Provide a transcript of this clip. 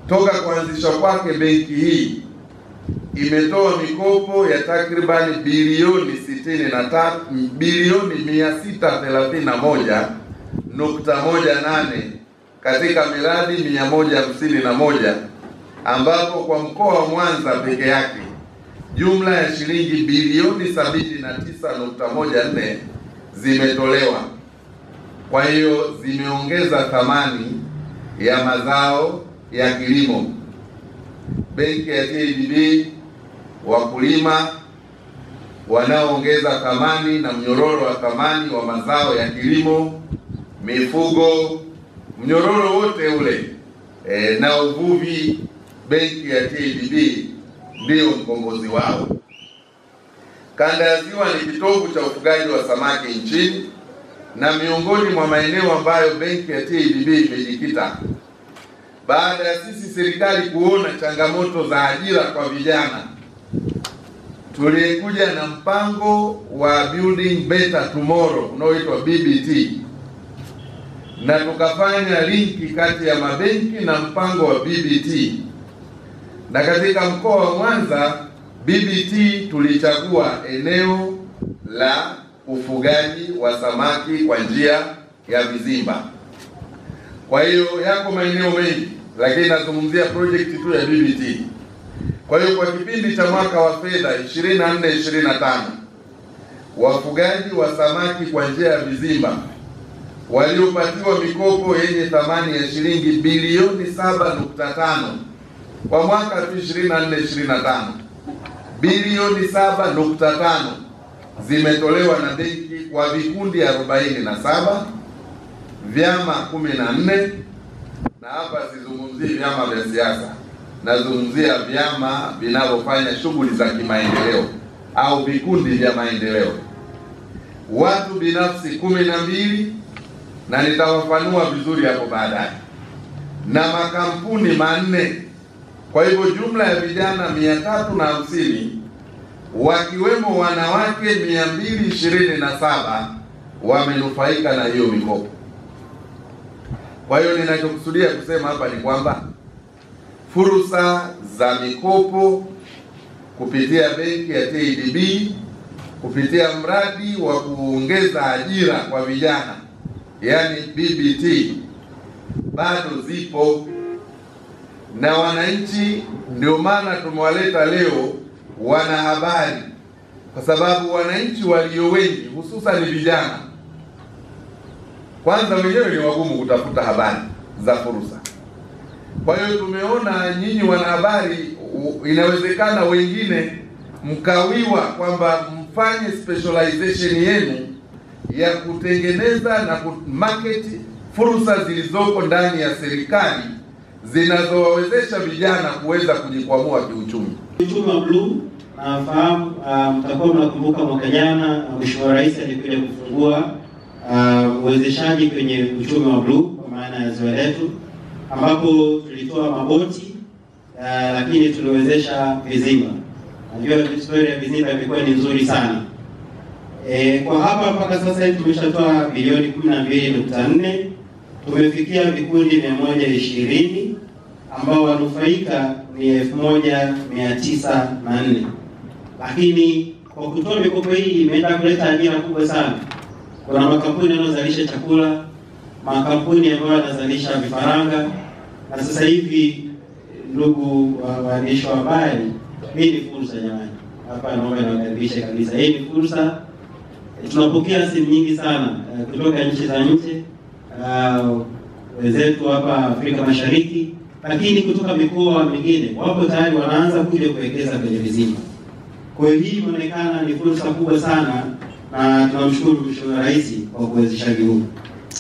Toka kuanzishwa kwake benki hii imetoa mikopo ya takribani bilioni 631.18 katika miradi 151, ambapo kwa mkoa wa Mwanza peke yake jumla ya shilingi bilioni 79.14 zimetolewa. Kwa hiyo zimeongeza thamani ya mazao ya kilimo. Benki ya TADB, wakulima wanaoongeza thamani na mnyororo wa thamani wa mazao ya kilimo, mifugo, mnyororo wote ule na uvuvi, benki ya TADB ndio mkombozi wao. Kanda ya Ziwa ni kitovu cha ufugaji wa samaki nchini na miongoni mwa maeneo ambayo benki ya TADB imejikita. Baada ya sisi serikali kuona changamoto za ajira kwa vijana, tulikuja na mpango wa Building Better Tomorrow unaoitwa BBT, na tukafanya linki kati ya mabenki na mpango wa BBT. Na katika mkoa wa Mwanza, BBT tulichagua eneo la ufugaji wa samaki kwa njia ya vizimba. Kwa hiyo yako maeneo mengi, lakini nazungumzia project tu ya BBT. Kwa hiyo kwa kipindi cha mwaka wa fedha 24-25, wafugaji wa samaki kwa njia ya vizimba waliopatiwa mikopo yenye thamani ya shilingi bilioni 7.5 kwa mwaka 24-25, bilioni 7.5 zimetolewa na benki kwa vikundi 47, vyama 14, na hapa sizungumzii vyama vya siasa, nazungumzia vyama vinavyofanya shughuli za kimaendeleo au vikundi vya maendeleo, watu binafsi 12, na nitawafanua vizuri hapo baadaye, na makampuni 4. Kwa hivyo jumla ya vijana 350 wakiwemo wanawake 227 wamenufaika na hiyo mikopo. Kwa hiyo ninachokusudia kusema hapa ni kwamba fursa za mikopo kupitia benki ya TADB, kupitia mradi wa kuongeza ajira kwa vijana, yani BBT, bado zipo na wananchi. Ndio maana tumewaleta leo wanahabari, kwa sababu wananchi walio wengi hususan vijana, kwanza wenyewe ni wagumu kutafuta habari za fursa. Kwa hiyo tumeona nyinyi wanahabari, inawezekana wengine mkawiwa kwamba mfanye specialization yenu ya kutengeneza na kumarket fursa zilizoko ndani ya serikali zinazowawezesha vijana kuweza kujikwamua kiuchumi. Uchumi wa blue, nafahamu mtakuwa mnakumbuka mwaka jana Mheshimiwa Rais alikuja kufungua uwezeshaji kwenye uchumi wa blue kwa maana ya ziwa letu, ambapo tulitoa maboti lakini tuliwezesha vizimba. Najua historia ya vizimba imekuwa ni nzuri sana. Kwa hapa mpaka sasa hivi tumeshatoa bilioni 12.4. Tumefikia vikundi 120 ambao wanufaika ni 1904. Lakini kwa kutoa mikopo hii imeenda kuleta ajira kubwa sana. Kuna makampuni yanayozalisha chakula, makampuni ambayo yanazalisha vifaranga, na sasa hivi ndugu waandishi wa habari, hii ni fursa jamani. Hapa naomba niwakaribishe kabisa. Hii ni fursa. Tunapokea simu nyingi sana kutoka nchi za nje, wenzetu hapa Afrika Mashariki, lakini kutoka mikoa mingine wapo tayari wanaanza kuja kuwekeza kwenye vizimba. Kwa hiyo hii inaonekana ni fursa kubwa sana, na tunamshukuru Mheshimiwa Rais kwa kuwezesha huu.